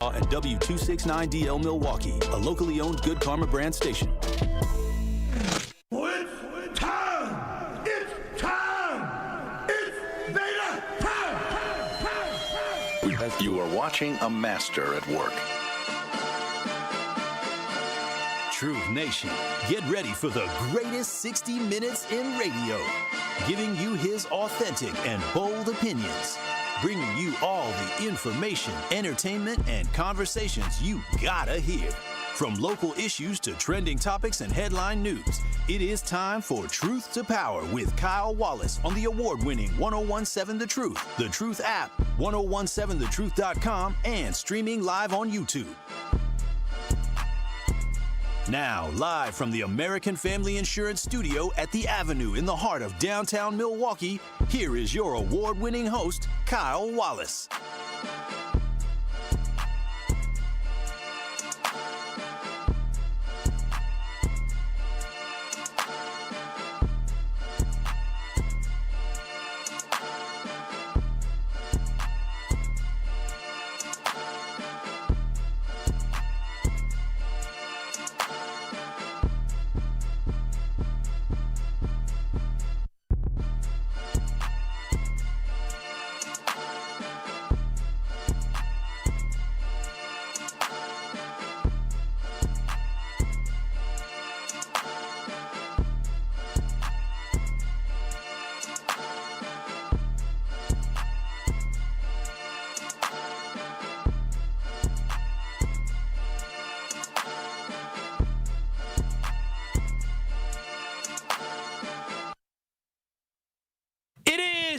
Wichita and W269DL Milwaukee, a locally owned Good Karma brand station. It's time! It's time! It's Vader time! You are watching a master at work. Truth Nation, get ready for the greatest 60 minutes in radio, giving you his authentic and bold opinions, bringing you all the information, entertainment, and conversations you gotta hear. From local issues to trending topics and headline news, it is time for Truth to Power with Kyle Wallace on the award-winning 1017 The Truth, The Truth app, 1017thetruth.com, and streaming live on YouTube. Now, live from the American Family Insurance Studio at the Avenue in the heart of downtown Milwaukee, here is your award-winning host, Kyle Wallace.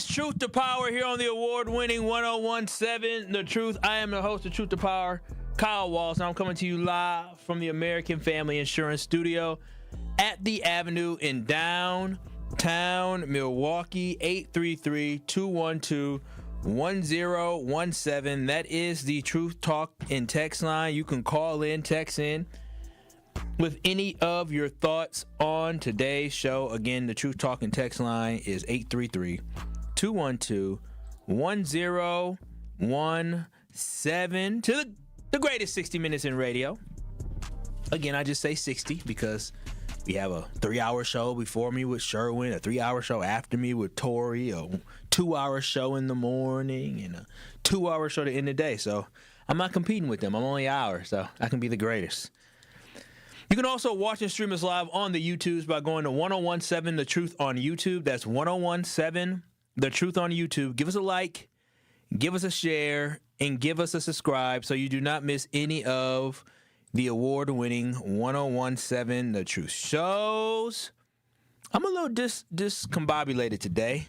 Truth to Power here on the award-winning 1017 The Truth. I am the host of Truth to Power, Kyle Wallace, and I'm coming to you live from the American Family Insurance Studio at the Avenue in downtown Milwaukee. 833-212-1017. That is the Truth Talk and text line. You can call in, text in with any of your thoughts on today's show. Again, the Truth Talk and text line is 833-212-1017 to the greatest 60 minutes in radio. Again, I just say 60 because we have a 3-hour show before me with Sherwin, a 3-hour show after me with Tori, a 2-hour show in the morning, and a 2-hour show to end the day. So I'm not competing with them. I'm only an hour, so I can be the greatest. You can also watch and stream us live on the YouTubes by going to 1017 The Truth on YouTube. That's 1017 The Truth on YouTube. Give us a like, give us a share, and give us a subscribe so you do not miss any of the award-winning 1017 The Truth shows. I'm a little discombobulated today.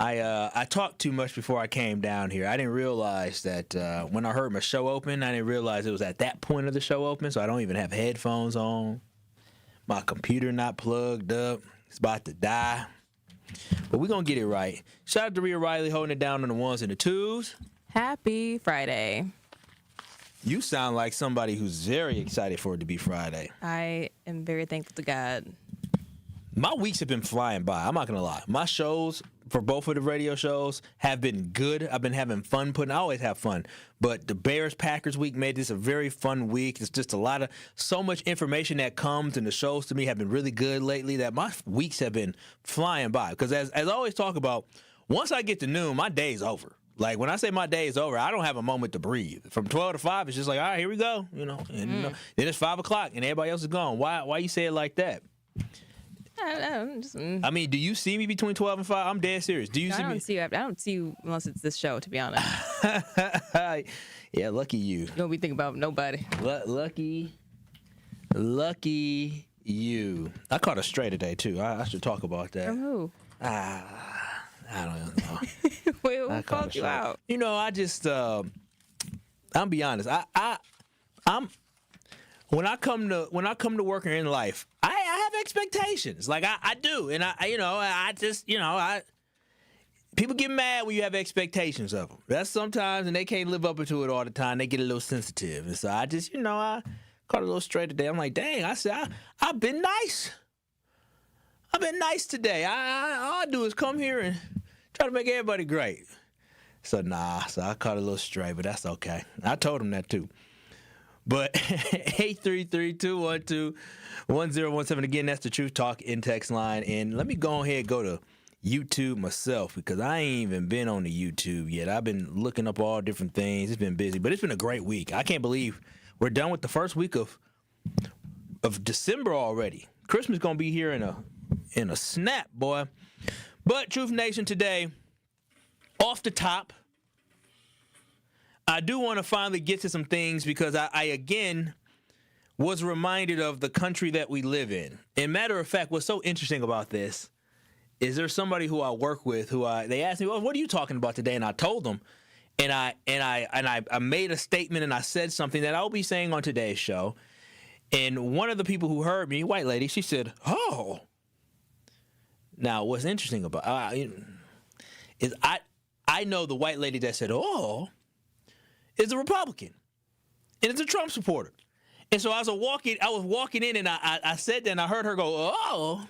I talked too much before I came down here. I didn't realize that when I heard my show open, I didn't realize it was at that point of the show open, so I don't even have headphones on. My computer not plugged up. It's about to die. But we're going to get it right. Shout out to Rhea Riley holding it down on the ones and the twos. Happy Friday. You sound like somebody who's very excited for it to be Friday. I am very thankful to God. My weeks have been flying by. I'm not going to lie. My shows for both of the radio shows have been good. I've been having fun I always have fun. But the Bears-Packers week made this a very fun week. It's just so much information that comes, and the shows to me have been really good lately that my weeks have been flying by. Because as I always talk about, once I get to noon, my day's over. Like, when I say my day is over, I don't have a moment to breathe. From 12 to 5, it's just like, all right, here we go. Then it's 5 o'clock, and everybody else is gone. Why you say it like that? I mean, do you see me between 12 and 5? I'm dead serious. Do you see me? I don't see you unless it's this show, to be honest. Yeah, lucky you. You don't be thinking about nobody. Lucky you. I caught a stray today, too. I should talk about that. From who? I don't know. Wait, who called you out? You know, I just, I'm be honest. I'm when I come to work in life, I have expectations. Like I do, and people get mad when you have expectations of them. That's sometimes, and they can't live up to it all the time. They get a little sensitive, and so I just, I caught a little straight today. I'm like, dang, I said I've been nice. I've been nice today. All I do is come here and try to make everybody great. So I caught a little stray, but that's okay. I told him that too. But 833-212-1017. Again, that's the Truth Talk in text line. And let me go ahead and go to YouTube myself because I ain't even been on the YouTube yet. I've been looking up all different things. It's been busy, but it's been a great week. I can't believe we're done with the first week of December already. Christmas gonna be here in a snap, boy. But Truth Nation today, off the top, I do want to finally get to some things because I again was reminded of the country that we live in. And matter of fact, what's so interesting about this is there's somebody who I work with they asked me, well, what are you talking about today? And I told them, and I made a statement and I said something that I'll be saying on today's show. And one of the people who heard me, white lady, she said, "Oh." Now, what's interesting about is I know the white lady that said, "Oh," is a Republican, and it's a Trump supporter. And so I was walking in, and I said that, and I heard her go, "Oh."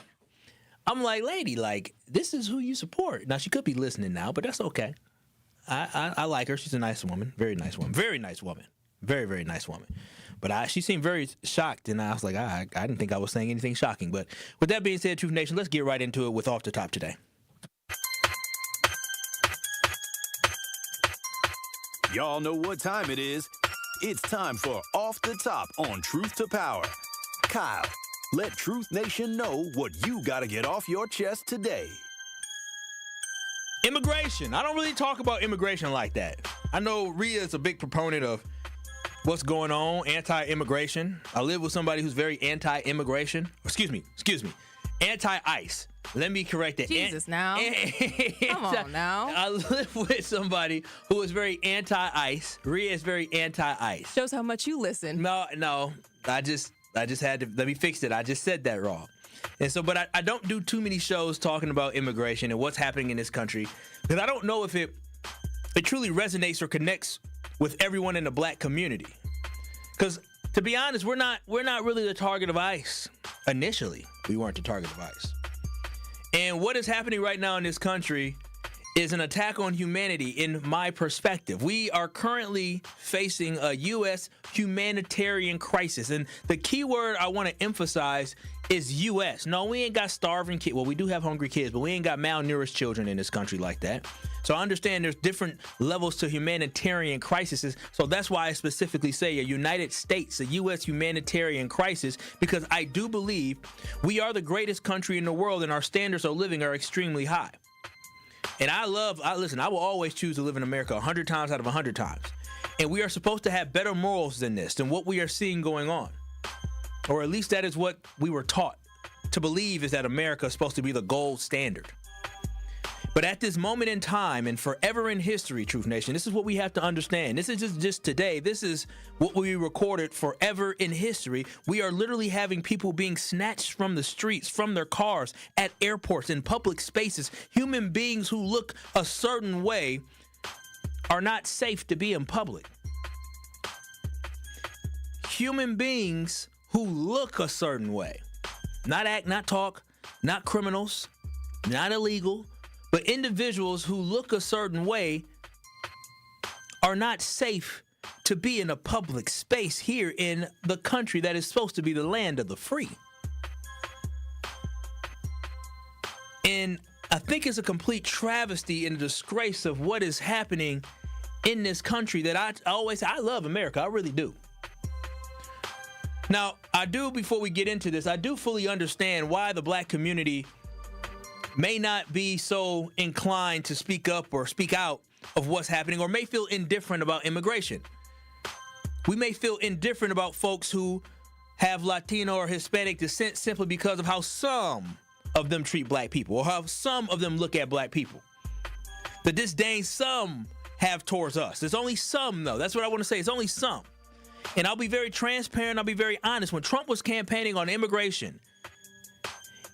I'm like, lady, like, this is who you support. Now, she could be listening now, but that's okay. I like her. She's a nice woman. Very nice woman. Very nice woman. Very, very nice woman. But she seemed very shocked, and I was like, I didn't think I was saying anything shocking. But with that being said, Truth Nation, let's get right into it with Off the Top today. Y'all know what time it is. It's time for Off the Top on Truth to Power. Kyle, let Truth Nation know what you got to get off your chest today. Immigration. I don't really talk about immigration like that. I know Rhea is a big proponent of what's going on, anti-immigration. I live with somebody who's very anti-immigration. Excuse me, anti-ICE. Let me correct that. Jesus, now. Come on now. I live with somebody who is very anti-ICE. Rhea is very anti-ICE. Shows how much you listen. No. I just had to, let me fix it. I just said that wrong. And so, but I don't do too many shows talking about immigration and what's happening in this country because I don't know if it truly resonates or connects with everyone in the black community. Because to be honest, we're not really the target of ICE. Initially, we weren't the target of ICE. And what is happening right now in this country is an attack on humanity in my perspective. We are currently facing a U.S. humanitarian crisis. And the key word I want to emphasize is U.S. No, we ain't got starving kids. Well, we do have hungry kids, but we ain't got malnourished children in this country like that. So I understand there's different levels to humanitarian crises. So that's why I specifically say a United States, a U.S. humanitarian crisis, because I do believe we are the greatest country in the world and our standards of living are extremely high. And I will always choose to live in America 100 times out of 100 times. And we are supposed to have better morals than this, than what we are seeing going on. Or at least that is what we were taught to believe, is that America is supposed to be the gold standard. But at this moment in time and forever in history, Truth Nation, this is what we have to understand. This is just today. This is what we recorded forever in history. We are literally having people being snatched from the streets, from their cars, at airports, in public spaces. Human beings who look a certain way are not safe to be in public. Human beings who look a certain way, not act, not talk, not criminals, not illegal, but individuals who look a certain way are not safe to be in a public space here in the country that is supposed to be the land of the free. And I think it's a complete travesty and a disgrace of what is happening in this country that I always say, I love America. I really do. Now, before we get into this, I do fully understand why the black community may not be so inclined to speak up or speak out of what's happening, or may feel indifferent about immigration. We may feel indifferent about folks who have Latino or Hispanic descent simply because of how some of them treat black people, or how some of them look at black people. The disdain some have towards us. There's only some, though. That's what I want to say. It's only some. And I'll be very transparent. I'll be very honest. When Trump was campaigning on immigration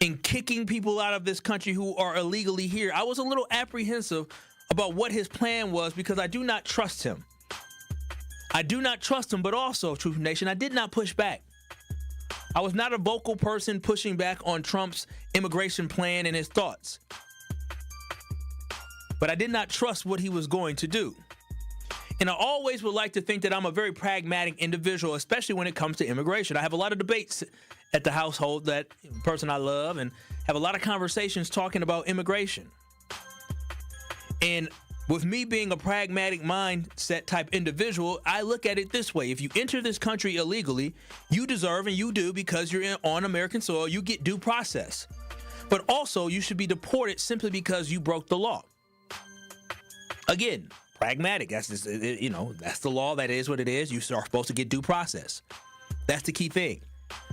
and kicking people out of this country who are illegally here, I was a little apprehensive about what his plan was, because I do not trust him. I do not trust him, but also, Truth Nation, I did not push back. I was not a vocal person pushing back on Trump's immigration plan and his thoughts. but I did not trust what he was going to do. And I always would like to think that I'm a very pragmatic individual, especially when it comes to immigration. I have a lot of debates at the household, that person I love, and have a lot of conversations talking about immigration. And with me being a pragmatic mindset type individual, I look at it this way. If you enter this country illegally, you deserve, and you do because you're on American soil, you get due process. But also, you should be deported simply because you broke the law. Again, pragmatic. That's just, that's the law. That is what it is. You are supposed to get due process. That's the key thing.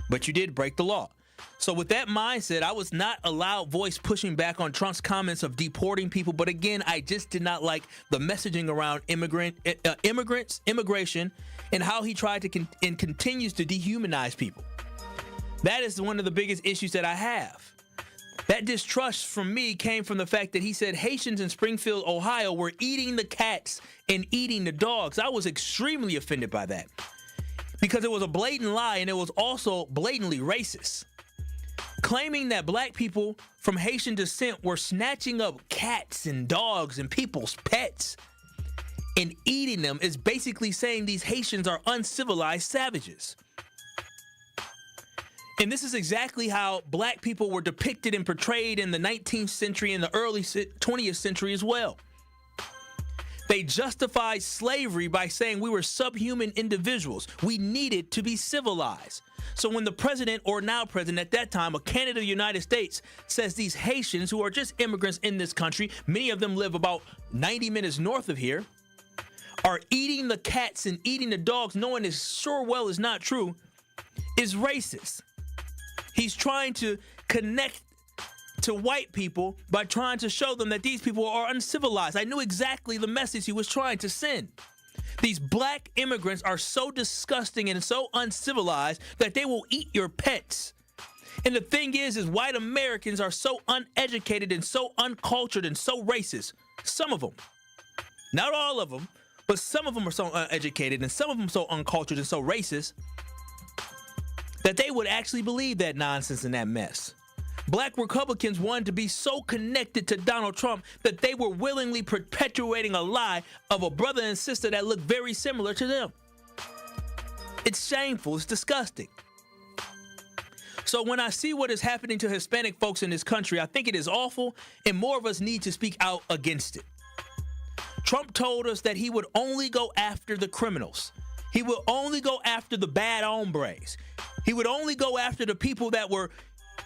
But you did break the law. So with that mindset, I was not a loud voice pushing back on Trump's comments of deporting people. But again, I just did not like the messaging around immigrants, immigration, and how he tried to and continues to dehumanize people. That is one of the biggest issues that I have. That distrust from me came from the fact that he said Haitians in Springfield, Ohio were eating the cats and eating the dogs. I was extremely offended by that because it was a blatant lie, and it was also blatantly racist. Claiming that black people from Haitian descent were snatching up cats and dogs and people's pets and eating them is basically saying these Haitians are uncivilized savages. And this is exactly how black people were depicted and portrayed in the 19th century and the early 20th century as well. They justified slavery by saying we were subhuman individuals. We needed to be civilized. So when the president, or now president at that time, a candidate of the United States, says these Haitians, who are just immigrants in this country, many of them live about 90 minutes north of here, are eating the cats and eating the dogs, knowing this sure well is not true, is racist. He's trying to connect to white people by trying to show them that these people are uncivilized. I knew exactly the message he was trying to send. These black immigrants are so disgusting and so uncivilized that they will eat your pets. And the thing is white Americans are so uneducated and so uncultured and so racist. Some of them, not all of them, but some of them are so uneducated and some of them so uncultured and so racist that they would actually believe that nonsense and that mess. Black Republicans wanted to be so connected to Donald Trump that they were willingly perpetuating a lie of a brother and sister that looked very similar to them. It's shameful. It's disgusting. So when I see what is happening to Hispanic folks in this country, I think it is awful, and more of us need to speak out against it. Trump told us that he would only go after the criminals. He will only go after the bad hombres. He would only go after the people that were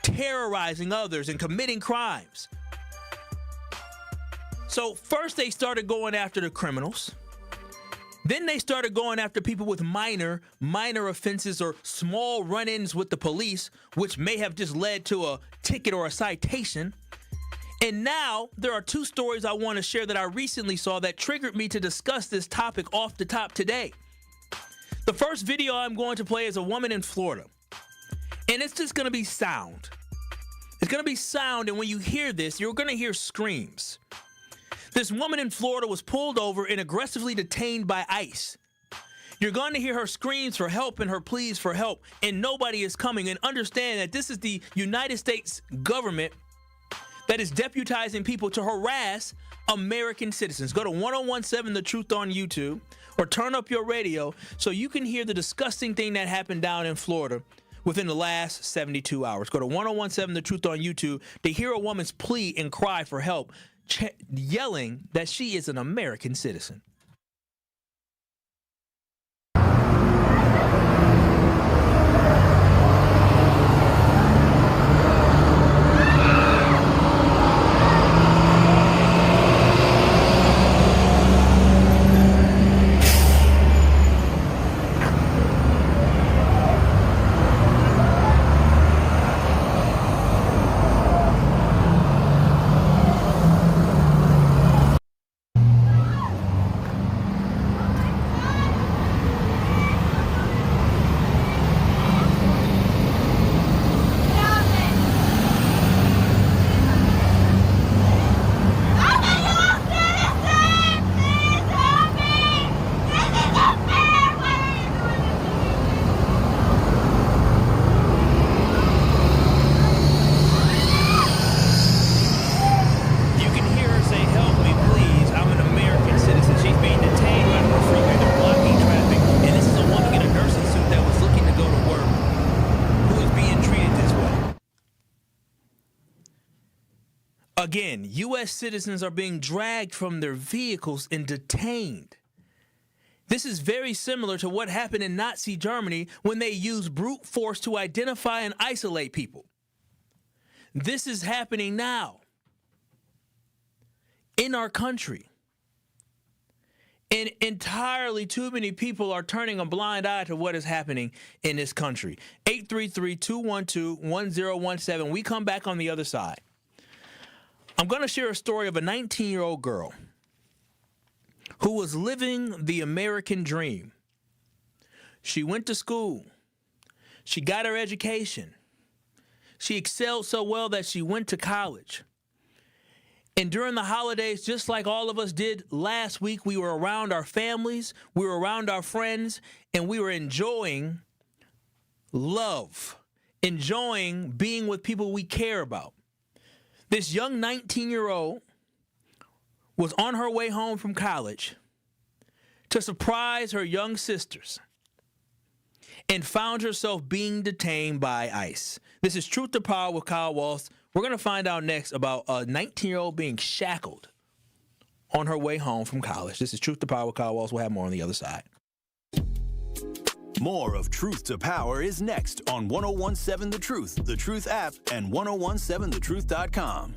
terrorizing others and committing crimes. So first they started going after the criminals. Then they started going after people with minor offenses or small run-ins with the police, which may have just led to a ticket or a citation. And now there are two stories I want to share that I recently saw that triggered me to discuss this topic off the top today. The first video I'm going to play is a woman in Florida. And it's just going to be sound. It's going to be sound, and when you hear this, you're going to hear screams. This woman in Florida was pulled over and aggressively detained by ICE. You're going to hear her screams for help and her pleas for help, and nobody is coming. And understand that this is the United States government that is deputizing people to harass American citizens. Go to 1017 The Truth on YouTube or turn up your radio so you can hear the disgusting thing that happened down in Florida within the last 72 hours. Go to 1017 The Truth on YouTube to hear a woman's plea and cry for help, yelling that she is an American citizen. Again, U.S. citizens are being dragged from their vehicles and detained. This is very similar to what happened in Nazi Germany when they used brute force to identify and isolate people. This is happening now in our country. And entirely too many people are turning a blind eye to what is happening in this country. 833-212-1017. We come back on the other side. I'm going to share a story of a 19-year-old girl who was living the American dream. She went to school. She got her education. She excelled so well that she went to college. And during the holidays, just like all of us did last week, we were around our families, we were around our friends, and we were enjoying love, enjoying being with people we care about. This young 19-year-old was on her way home from college to surprise her young sisters and found herself being detained by ICE. This is Truth to Power with Kyle Wallace. We're going to find out next about a 19-year-old being shackled on her way home from college. This is Truth to Power with Kyle Wallace. We'll have more on the other side. More of Truth to Power is next on 1017 The Truth, The Truth app, and 1017thetruth.com.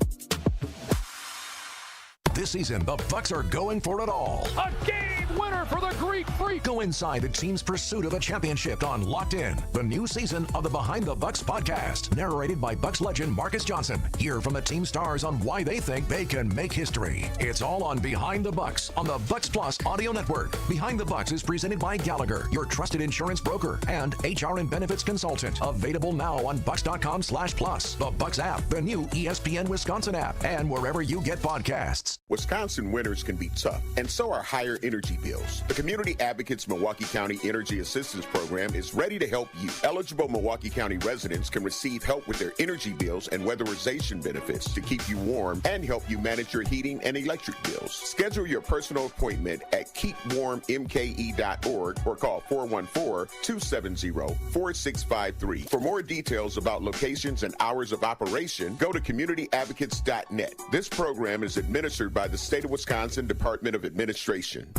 This season, the Bucks are going for it all. A game winner for the Greek Freak. Go inside the team's pursuit of a championship on Locked In, the new season of the Behind the Bucks podcast, narrated by Bucks legend Marcus Johnson. Hear from the team stars on why they think they can make history. It's all on Behind the Bucks on the Bucks Plus audio network. Behind the Bucks is presented by Gallagher, your trusted insurance broker and HR and benefits consultant. Available now on bucks.com/plus, the Bucks app, the new ESPN Wisconsin app, and wherever you get podcasts. Wisconsin winters can be tough, and so are higher energy bills. The Community Advocates Milwaukee County Energy Assistance Program is ready to help you. Eligible Milwaukee County residents can receive help with their energy bills and weatherization benefits to keep you warm and help you manage your heating and electric bills. Schedule your personal appointment at keepwarmmke.org or call 414-270-4653. For more details about locations and hours of operation, go to communityadvocates.net. This program is administered by the State of Wisconsin Department of Administration.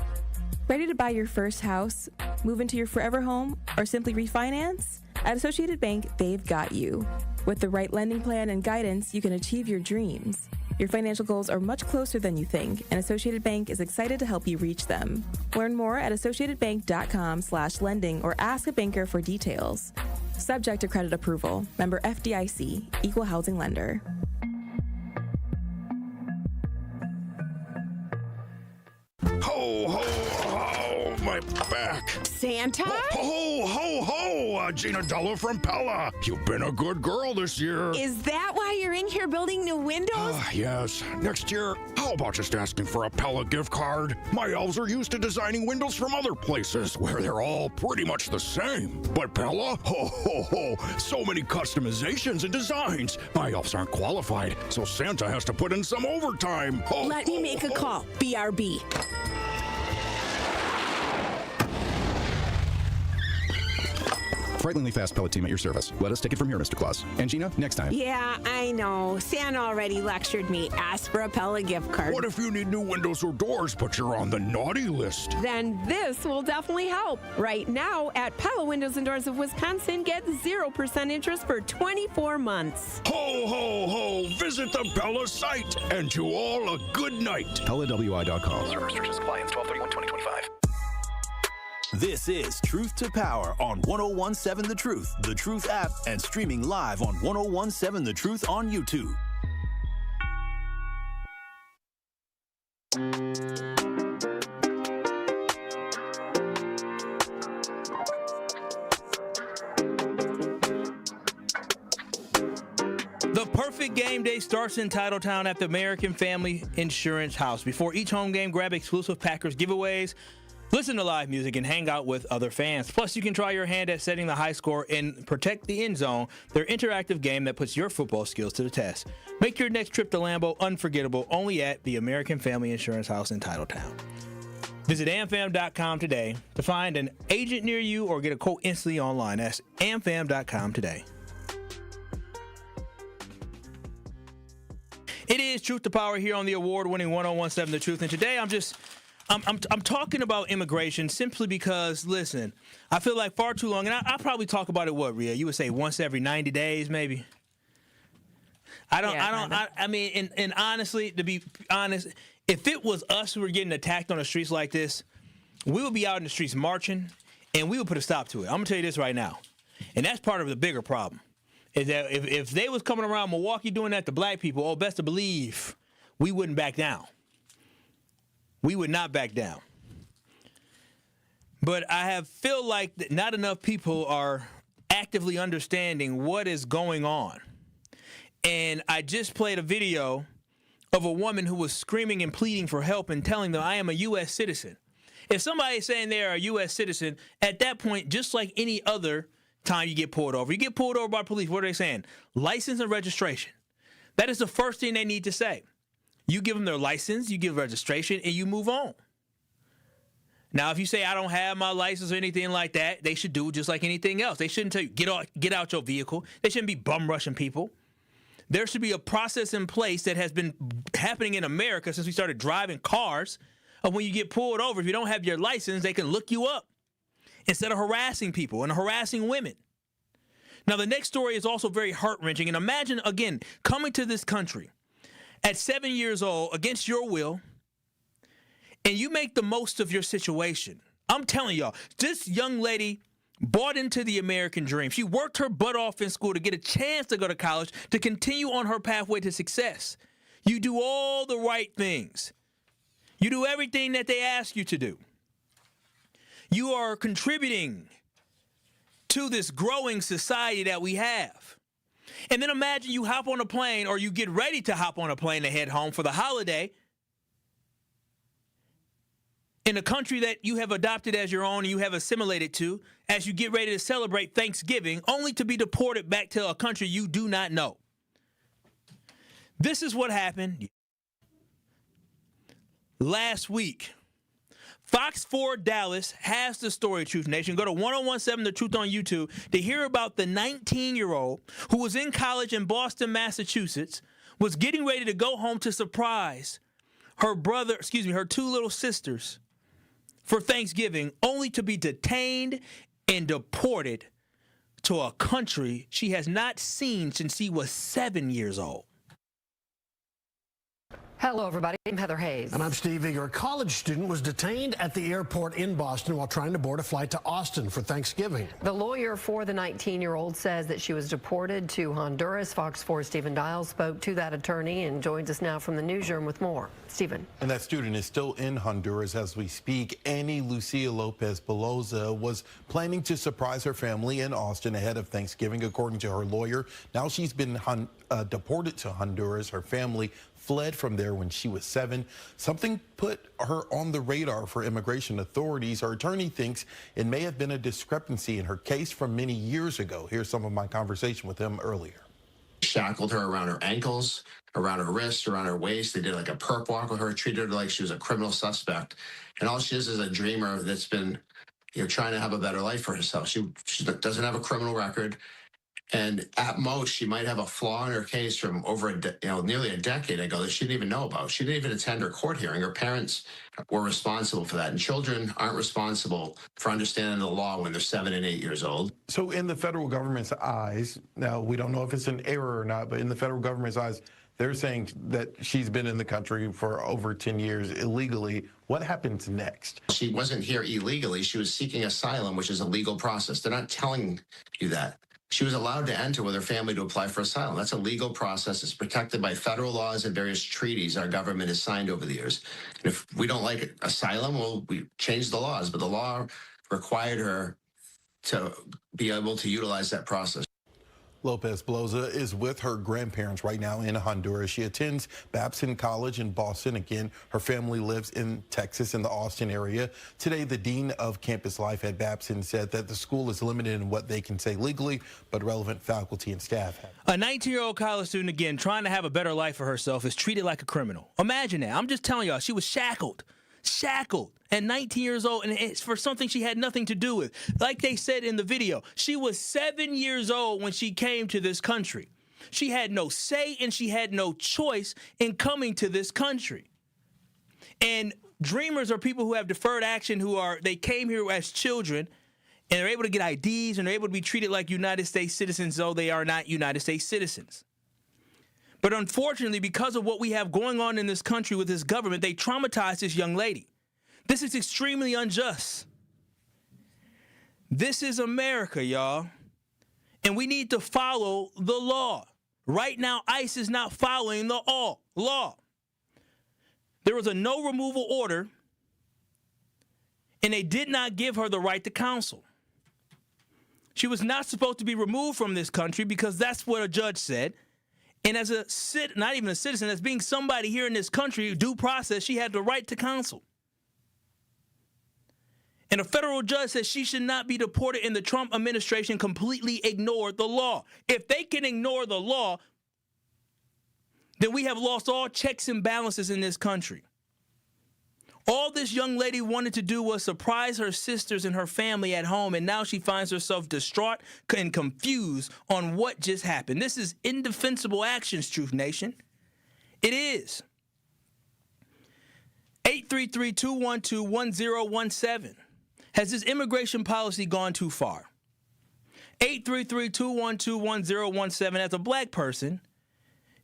Ready to buy your first house, move into your forever home, or simply refinance? At Associated Bank, they've got you. With the right lending plan and guidance, you can achieve your dreams. Your financial goals are much closer than you think, and Associated Bank is excited to help you reach them. Learn more at associatedbank.com/lending or ask a banker for details. Subject to credit approval. Member FDIC, Equal Housing Lender. Ho, ho, ho, my back. Santa? Ho, ho, ho, Gina Della from Pella. You've been a good girl this year. Is that why you're in here building new windows? Yes. Next year, how about just asking for a Pella gift card? My elves are used to designing windows from other places where they're all pretty much the same. But Pella? Ho, ho, ho. So many customizations and designs. My elves aren't qualified, so Santa has to put in some overtime. Ho, Let me make a call. BRB. Frighteningly fast pellet team at your service. Let us take it from here, Mr. Claus. And Gina, next time. Yeah, I know. Santa already lectured me. Ask for a Pella gift card. What if you need new windows or doors, but you're on the naughty list? Then this will definitely help. Right now, at Pella Windows and Doors of Wisconsin, get 0% interest for 24 months. Ho, ho, ho! Visit the Pella site, and to all a good night. PellaWI.com. Service restrictions apply. Ends 12/31/2025. This is Truth to Power on 1017 The Truth, The Truth app, and streaming live on 1017 The Truth on YouTube. The perfect game day starts in Titletown at the American Family Insurance House. Before each home game, grab exclusive Packers giveaways, listen to live music, and hang out with other fans. Plus, you can try your hand at setting the high score and protect the end zone, their interactive game that puts your football skills to the test. Make your next trip to Lambeau unforgettable only at the American Family Insurance House in Titletown. Visit amfam.com today to find an agent near you or get a quote instantly online. That's amfam.com today. It is Truth to Power here on the award-winning 101.7 The Truth. And today I'm talking about immigration simply because, listen, I feel like far too long, and I probably talk about it, what, Rhea? You would say once every 90 days, maybe? I mean, and honestly, to be honest, if it was us who were getting attacked on the streets like this, we would be out in the streets marching, and we would put a stop to it. I'm going to tell you this right now. And that's part of the bigger problem, is that if they was coming around Milwaukee doing that to black people, best to believe we wouldn't back down. We would not back down. But I feel like that not enough people are actively understanding what is going on. And I just played a video of a woman who was screaming and pleading for help and telling them, I am a U.S. citizen. If somebody is saying they're a U.S. citizen, at that point, just like any other time you get pulled over by police, what are they saying? License and registration. That is the first thing they need to say. You give them their license, you give registration, and you move on. Now, if you say, I don't have my license or anything like that, they should do just like anything else. They shouldn't tell you, get out your vehicle. They shouldn't be bum rushing people. There should be a process in place that has been happening in America since we started driving cars, of when you get pulled over, if you don't have your license, they can look you up instead of harassing people and harassing women. Now, the next story is also very heart-wrenching. And imagine, again, coming to this country at 7 years old against your will, and you make the most of your situation. I'm telling y'all, this young lady bought into the American dream. She worked her butt off in school to get a chance to go to college, to continue on her pathway to success. You do all the right things. You do everything that they ask you to do. You are contributing to this growing society that we have. And then imagine you hop on a plane, or you get ready to hop on a plane to head home for the holiday in a country that you have adopted as your own and you have assimilated to, as you get ready to celebrate Thanksgiving, only to be deported back to a country you do not know. This is what happened last week. Fox 4 Dallas has the story, Truth Nation. Go to 101.7 The Truth on YouTube to hear about the 19-year-old who was in college in Boston, Massachusetts, was getting ready to go home to surprise her two little sisters for Thanksgiving, only to be detained and deported to a country she has not seen since she was 7 years old. Hello, everybody. I'm Heather Hayes. And I'm Steve Eager. A college student was detained at the airport in Boston while trying to board a flight to Austin for Thanksgiving. The lawyer for the 19-year-old says that she was deported to Honduras. Fox 4's Stephen Dial spoke to that attorney and joins us now from the newsroom with more. Stephen. And that student is still in Honduras as we speak. Annie Lucia Lopez Beloza was planning to surprise her family in Austin ahead of Thanksgiving, according to her lawyer. Now she's been deported to Honduras. Her family fled from there when she was 7. Something put her on the radar for immigration authorities. Her attorney thinks it may have been a discrepancy in her case from many years ago. Here's some of my conversation with him earlier. Shackled her around her ankles, around her wrists, around her waist. They did like a perp walk with her, treated her like she was a criminal suspect. And all she is a dreamer that's been, trying to have a better life for herself. She doesn't have a criminal record. And at most, she might have a flaw in her case from over nearly a decade ago that she didn't even know about. She didn't even attend her court hearing. Her parents were responsible for that. And children aren't responsible for understanding the law when they're 7 and 8 years old. So in the federal government's eyes, now we don't know if it's an error or not, but in the federal government's eyes, they're saying that she's been in the country for over 10 years illegally. What happens next? She wasn't here illegally. She was seeking asylum, which is a legal process. They're not telling you that. She was allowed to enter with her family to apply for asylum. That's a legal process. It's protected by federal laws and various treaties our government has signed over the years. And if we don't like asylum, well, we change the laws. But the law required her to be able to utilize that process. Lopez Beloza is with her grandparents right now in Honduras. She attends Babson College in Boston. Again, her family lives in Texas in the Austin area. Today, the dean of campus life at Babson said that the school is limited in what they can say legally, but relevant faculty and staff have. A 19-year-old college student, again, trying to have a better life for herself, is treated like a criminal. Imagine that. I'm just telling y'all, she was shackled at 19 years old, and it's for something she had nothing to do with. Like they said in the video, she was 7 years old when she came to this country. She had no say and she had no choice in coming to this country. And dreamers are people who have deferred action, they came here as children and they're able to get IDs and they're able to be treated like United States citizens, though they are not United States citizens. But unfortunately, because of what we have going on in this country with this government, they traumatized this young lady. This is extremely unjust. This is America, y'all. And we need to follow the law. Right now, ICE is not following the law. There was a no removal order, and they did not give her the right to counsel. She was not supposed to be removed from this country because that's what a judge said. And as not even a citizen, as being somebody here in this country, due process, she had the right to counsel. And a federal judge says she should not be deported, and the Trump administration completely ignored the law. If they can ignore the law, then we have lost all checks and balances in this country. All this young lady wanted to do was surprise her sisters and her family at home, and now she finds herself distraught and confused on what just happened. This is indefensible actions, Truth Nation. It is. 833-212-1017. Has this immigration policy gone too far? 833-212-1017. As a black person,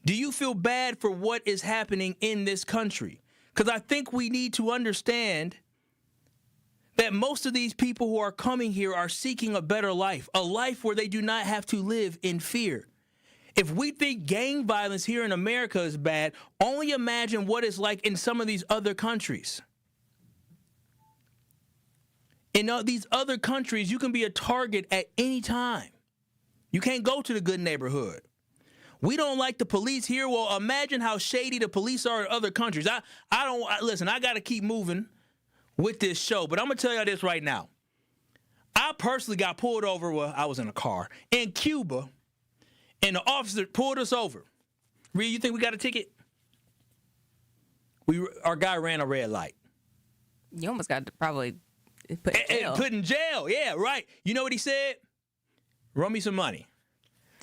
do you feel bad for what is happening in this country? Because I think we need to understand that most of these people who are coming here are seeking a better life, a life where they do not have to live in fear. If we think gang violence here in America is bad, only imagine what it's like in some of these other countries. In these other countries, you can be a target at any time. You can't go to the good neighborhood. We don't like the police here. Well, imagine how shady the police are in other countries. Listen, I got to keep moving with this show, but I'm going to tell you this right now. I personally got pulled over while I was in a car in Cuba, and the officer pulled us over. Reed, you think we got a ticket? Our guy ran a red light. You almost got to probably put in jail. Put in jail, yeah, right. You know what he said? Run me some money.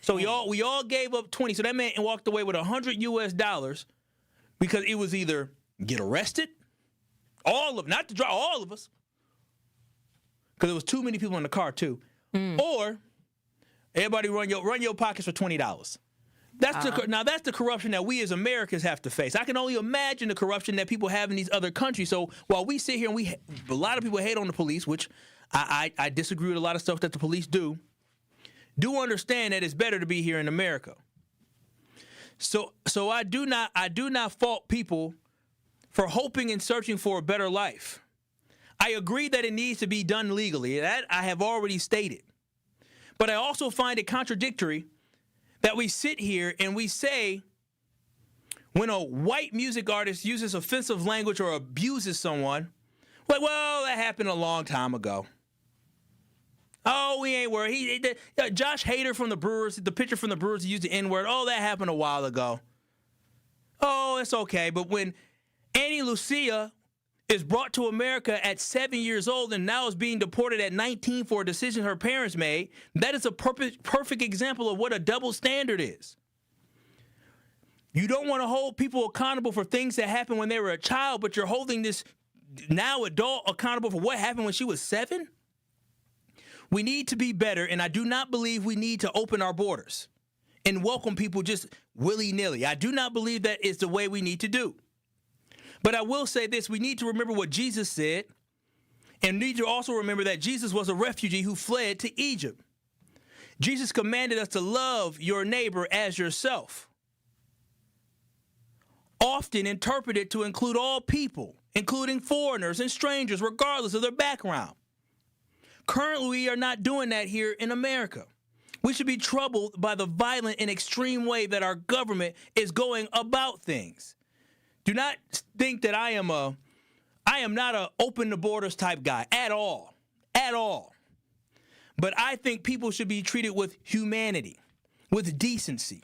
So we all gave up 20. So that man walked away with $100 because it was either get arrested, not to drive, all of us, because there was too many people in the car too, or everybody run your pockets for $20. Now that's the corruption that we as Americans have to face. I can only imagine the corruption that people have in these other countries. So while we sit here and a lot of people hate on the police, which I disagree with a lot of stuff that the police do understand that it's better to be here in America. So I do not fault people for hoping and searching for a better life. I agree that it needs to be done legally. That I have already stated. But I also find it contradictory that we sit here and we say when a white music artist uses offensive language or abuses someone, well, that happened a long time ago. Oh, we ain't worried. Josh Hader from the Brewers, the pitcher from the Brewers, used the N-word. Oh, that happened a while ago. Oh, it's okay. But when Annie Lucia is brought to America at 7 years old and now is being deported at 19 for a decision her parents made, that is a perfect example of what a double standard is. You don't want to hold people accountable for things that happened when they were a child, but you're holding this now adult accountable for what happened when she was 7? We need to be better, and I do not believe we need to open our borders and welcome people just willy-nilly. I do not believe that is the way we need to do. But I will say this, we need to remember what Jesus said, and need to also remember that Jesus was a refugee who fled to Egypt. Jesus commanded us to love your neighbor as yourself, often interpreted to include all people, including foreigners and strangers, regardless of their background. Currently, we are not doing that here in America. We should be troubled by the violent and extreme way that our government is going about things. Do not think that I am not a open the borders type guy at all. But I think people should be treated with humanity, with decency.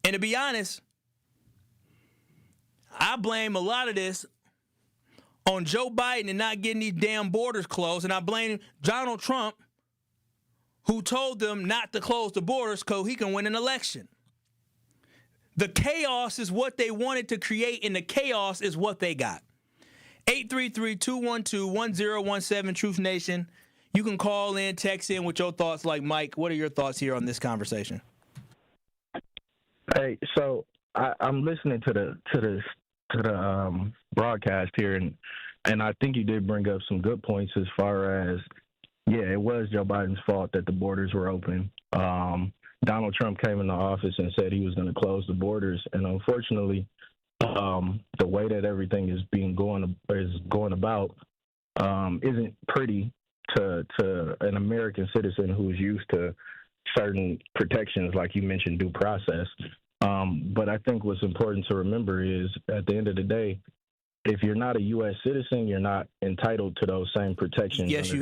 And to be honest, I blame a lot of this on Joe Biden and not getting these damn borders closed, and I blame Donald Trump who told them not to close the borders because he can win an election. The chaos is what they wanted to create, and the chaos is what they got. 833-212-1017, Truth Nation. You can call in, text in with your thoughts like Mike. What are your thoughts here on this conversation? Hey, so I'm listening to the broadcast here, and I think you did bring up some good points as far as, yeah, it was Joe Biden's fault that the borders were open. Donald Trump came into office and said he was going to close the borders, and unfortunately, the way that everything is going about isn't pretty to an American citizen who's used to certain protections, like you mentioned, due process. But I think what's important to remember is, at the end of the day, if you're not a U.S. citizen, you're not entitled to those same protections. Yes,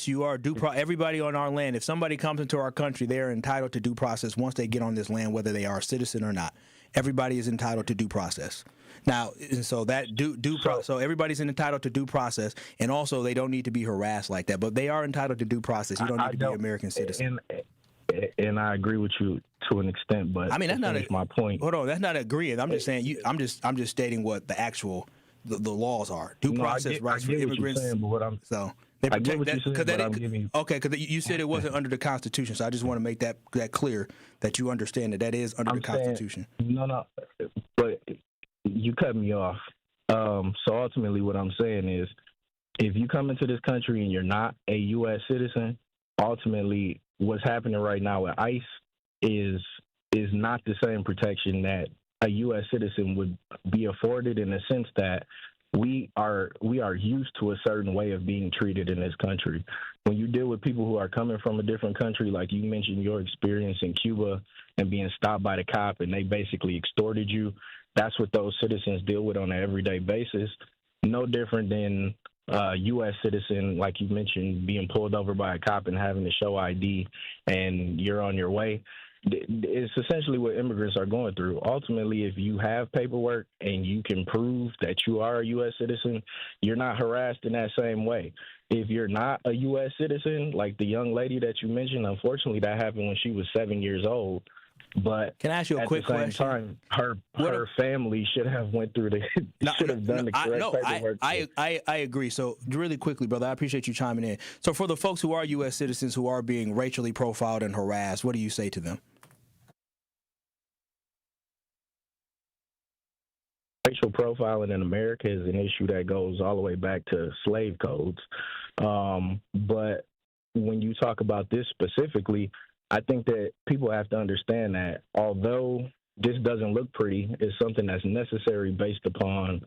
you are. Everybody on our land, if somebody comes into our country, they are entitled to due process once they get on this land, whether they are a citizen or not. Everybody is entitled to due process. Now, and so that so everybody's entitled to due process, and also they don't need to be harassed like that. But they are entitled to due process. You don't need to be an American citizen. And I agree with you to an extent, but I mean, that's not my point. Hold on, that's not agreeing. I'm just saying. I'm just stating what the actual the laws are. Due process rights for immigrants. Saying, but what I'm so they protect that because okay, because you said it wasn't under the Constitution, so I just want to make that clear that you understand that is under the Constitution. No, but you cut me off. So ultimately, what I'm saying is, if you come into this country and you're not a U.S. citizen, ultimately, what's happening right now with ICE is not the same protection that a U.S. citizen would be afforded, in the sense that we are used to a certain way of being treated in this country. When you deal with people who are coming from a different country, like you mentioned your experience in Cuba and being stopped by the cop and they basically extorted you, that's what those citizens deal with on an everyday basis. No different than U.S. citizen, like you mentioned, being pulled over by a cop and having to show ID and you're on your way. It's essentially what immigrants are going through. Ultimately, if you have paperwork and you can prove that you are a U.S. citizen, you're not harassed in that same way. If you're not a U.S. citizen, like the young lady that you mentioned, unfortunately, that happened when she was 7 years old. But can I ask you a quick question? At the same time, her family should have went through should have done the correct paperwork. I agree. So really quickly, brother, I appreciate you chiming in. So for the folks who are U.S. citizens who are being racially profiled and harassed, what do you say to them? Racial profiling in America is an issue that goes all the way back to slave codes. But when you talk about this specifically, I think that people have to understand that although this doesn't look pretty, it's something that's necessary based upon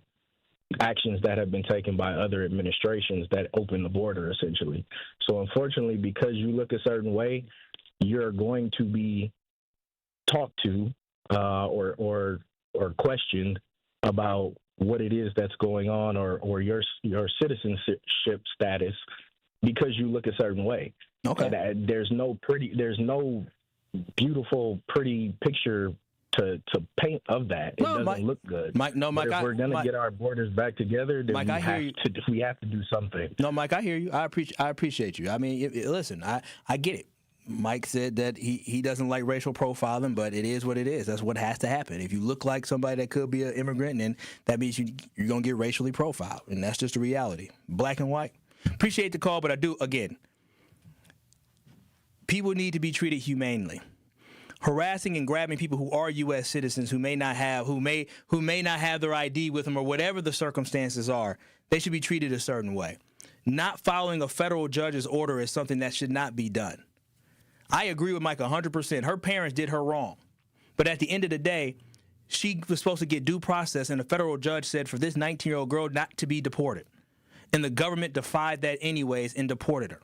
actions that have been taken by other administrations that open the border, essentially. So unfortunately, because you look a certain way, you're going to be talked to or questioned about what it is that's going on or your citizenship status because you look a certain way. Okay. And there's no beautiful, pretty picture to paint of that. It doesn't look good. Mike, if we're gonna get our borders back together, then Mike, we have to do something. No, Mike, I hear you. I appreciate you. I mean, listen, I get it. Mike said that he doesn't like racial profiling, but it is what it is. That's what has to happen. If you look like somebody that could be an immigrant, then that means you're going to get racially profiled, and that's just a reality. Black and white. Appreciate the call, but I do, again, people need to be treated humanely. Harassing and grabbing people who are U.S. citizens who may not have their ID with them or whatever the circumstances are, they should be treated a certain way. Not following a federal judge's order is something that should not be done. I agree with Mike 100%. Her parents did her wrong. But at the end of the day, she was supposed to get due process, and a federal judge said for this 19-year-old girl not to be deported. And the government defied that anyways and deported her.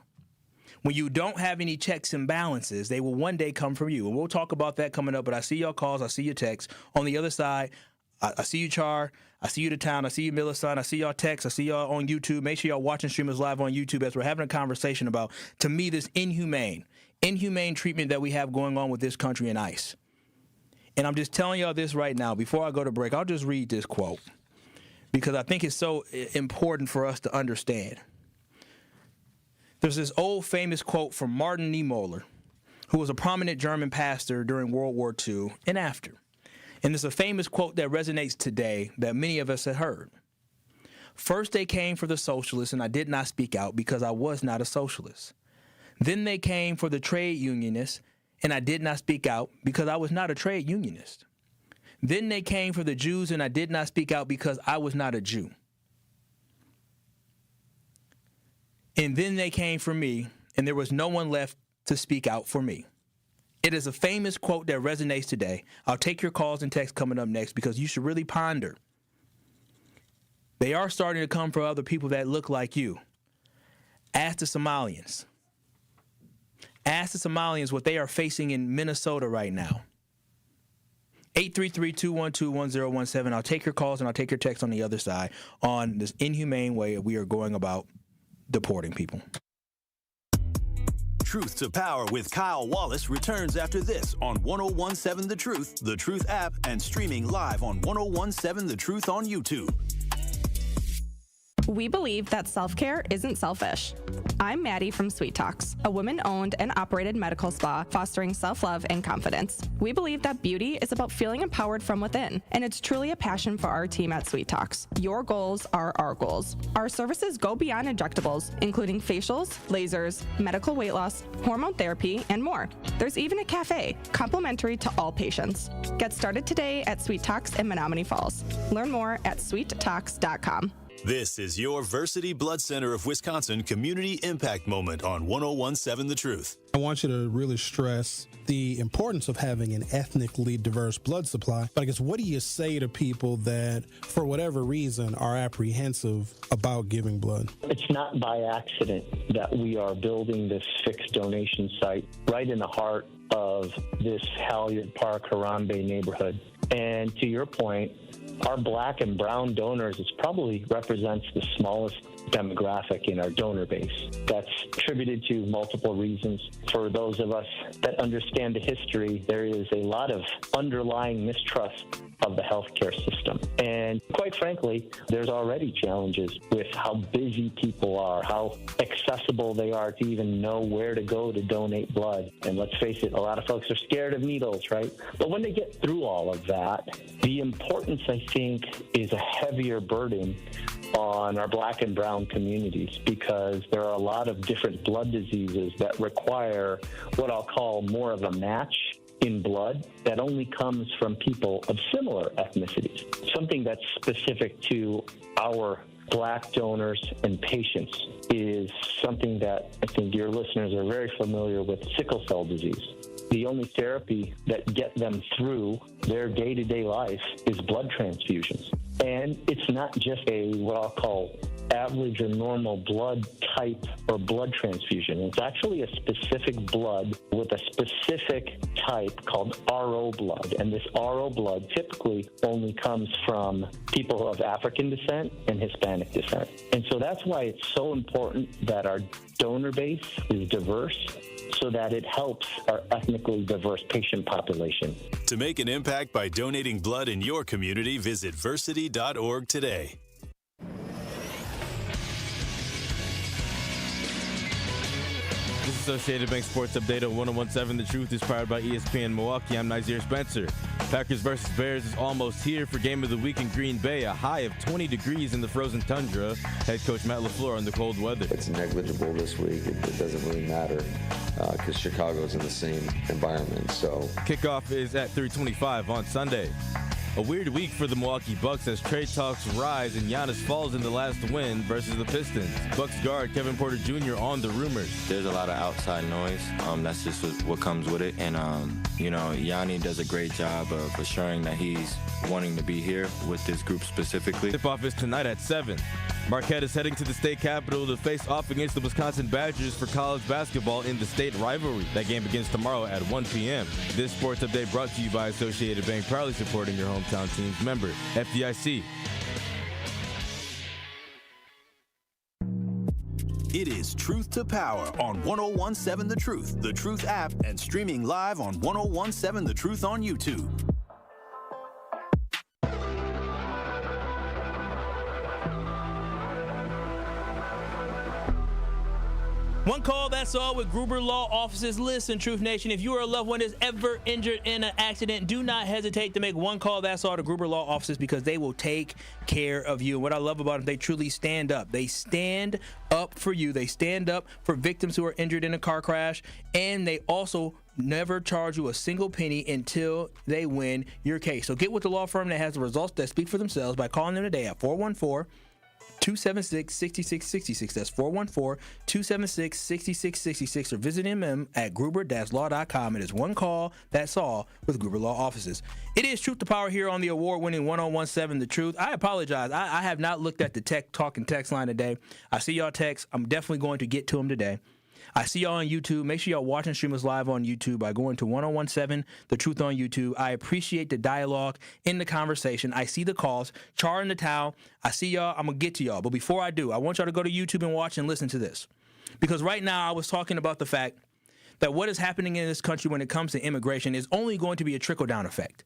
When you don't have any checks and balances, they will one day come from you. And we'll talk about that coming up, but I see your calls, I see your texts. On the other side, I see you, Char. I see you, The Town. I see you, Millicent. I see y'all text. I see y'all on YouTube. Make sure y'all watching streamers live on YouTube as we're having a conversation about, to me, this inhumane treatment that we have going on with this country and ICE. And I'm just telling y'all this right now. Before I go to break, I'll just read this quote because I think it's so important for us to understand. There's this old famous quote from Martin Niemöller, who was a prominent German pastor during World War II and after. And there's a famous quote that resonates today that many of us have heard. First they came for the socialists, and I did not speak out because I was not a socialist. Then they came for the trade unionists, and I did not speak out because I was not a trade unionist. Then they came for the Jews, and I did not speak out because I was not a Jew. And then they came for me, and there was no one left to speak out for me. It is a famous quote that resonates today. I'll take your calls and texts coming up next because you should really ponder. They are starting to come for other people that look like you. Ask the Somalians. Ask the Somalians what they are facing in Minnesota right now. 833-212-1017. I'll take your calls and I'll take your texts on the other side on this inhumane way we are going about deporting people. Truth to Power with Kyle Wallace returns after this on 1017 The Truth app, and streaming live on 1017 The Truth on YouTube. We believe that self-care isn't selfish. I'm Maddie from Sweet Talks, a women-owned and operated medical spa fostering self-love and confidence. We believe that beauty is about feeling empowered from within, and it's truly a passion for our team at Sweet Talks. Your goals are our goals. Our services go beyond injectables, including facials, lasers, medical weight loss, hormone therapy, and more. There's even a cafe, complimentary to all patients. Get started today at Sweet Talks in Menominee Falls. Learn more at sweettalks.com. This is your Versity Blood Center of Wisconsin Community Impact Moment on 1017 The Truth. I want you to really stress the importance of having an ethnically diverse blood supply. But I guess, what do you say to people that, for whatever reason, are apprehensive about giving blood? It's not by accident that we are building this fixed donation site right in the heart of this Halyard Park, Harambe neighborhood. And to your point, our black and brown donors probably represents the smallest demographic in our donor base. That's attributed to multiple reasons. For those of us that understand the history, there is a lot of underlying mistrust of the healthcare system. And quite frankly, there's already challenges with how busy people are, how accessible they are to even know where to go to donate blood. And let's face it, a lot of folks are scared of needles, right? But when they get through all of that, the importance, I think, is a heavier burden on our black and brown communities, because there are a lot of different blood diseases that require what I'll call more of a match in blood that only comes from people of similar ethnicities. Something that's specific to our black donors and patients is something that I think your listeners are very familiar with: sickle cell disease. The only therapy that get them through their day-to-day life is blood transfusions. And it's not just what I'll call average or normal blood type or blood transfusion. It's actually a specific blood with a specific type called RO blood. And this RO blood typically only comes from people of African descent and Hispanic descent. And so that's why it's so important that our donor base is diverse, so that it helps our ethnically diverse patient population. To make an impact by donating blood in your community, visit versity.org today. This is Associated Bank Sports Update on 1017 The Truth is powered by ESPN Milwaukee. I'm Nazir Spencer. Packers versus Bears is almost here for Game of the Week in Green Bay. A high of 20 degrees in the frozen tundra. Head coach Matt LaFleur on the cold weather. It's negligible this week. It doesn't really matter because Chicago's in the same environment. So kickoff is at 3:25 on Sunday. A weird week for the Milwaukee Bucks as trade talks rise and Giannis falls in the last win versus the Pistons. Bucks guard Kevin Porter Jr. on the rumors. There's a lot of outside noise. That's just what comes with it. And, Yanni does a great job of assuring that he's wanting to be here with this group specifically. Tip-off is tonight at 7. Marquette is heading to the state capitol to face off against the Wisconsin Badgers for college basketball in the state rivalry. That game begins tomorrow at 1 p.m. This sports update brought to you by Associated Bank, proudly supporting your hometown teams. Member, FDIC. It is Truth to Power on 1017 The Truth app, and streaming live on 1017 The Truth on YouTube. One call, that's all with Gruber Law Offices. Listen, Truth Nation, if you or a loved one is ever injured in an accident, do not hesitate to make one call, that's all, to Gruber Law Offices, because they will take care of you. And what I love about them, they truly stand up. They stand up for you. They stand up for victims who are injured in a car crash, and they also never charge you a single penny until they win your case. So get with the law firm that has the results that speak for themselves by calling them today at 414-276-6666. That's 414-276-6666, or visit them at gruber-law.com. It is one call, that's all, with Gruber Law Offices. It is Truth to Power here on the award-winning 1017 The Truth. I apologize. I have not looked at the talking text line today. I see y'all text. I'm definitely going to get to them today. I see y'all on YouTube. Make sure y'all watching Streamers Live on YouTube by going to 1017 The Truth on YouTube. I appreciate the dialogue in the conversation. I see the calls. Char in the towel. I see y'all. I'm going to get to y'all. But before I do, I want y'all to go to YouTube and watch and listen to this. Because right now I was talking about the fact that what is happening in this country when it comes to immigration is only going to be a trickle-down effect.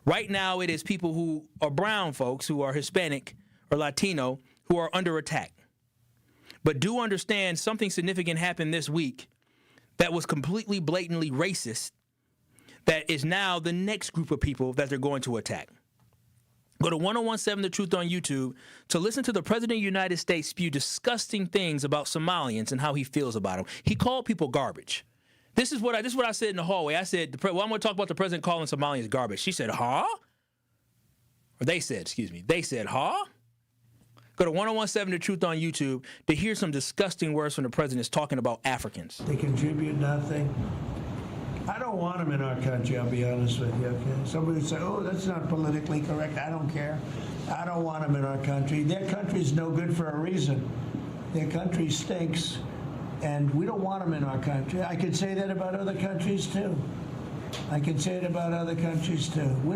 Right now it is people who are brown folks, who are Hispanic or Latino, who are under attack. But do understand something significant happened this week that was completely blatantly racist, that is now the next group of people that they're going to attack. Go to 1017 The Truth on YouTube to listen to the President of the United States spew disgusting things about Somalians and how he feels about them. He called people garbage. This is what I said in the hallway. I said, I'm going to talk about the president calling Somalians garbage. She said, huh? Or they said, huh? Go to 1017 The Truth on YouTube to hear some disgusting words from the president talking about Africans. They contribute nothing. I don't want them in our country, I'll be honest with you, okay? Somebody would say, oh, that's not politically correct. I don't care. I don't want them in our country. Their country's no good for a reason. Their country stinks, and we don't want them in our country. I could say that about other countries, too. We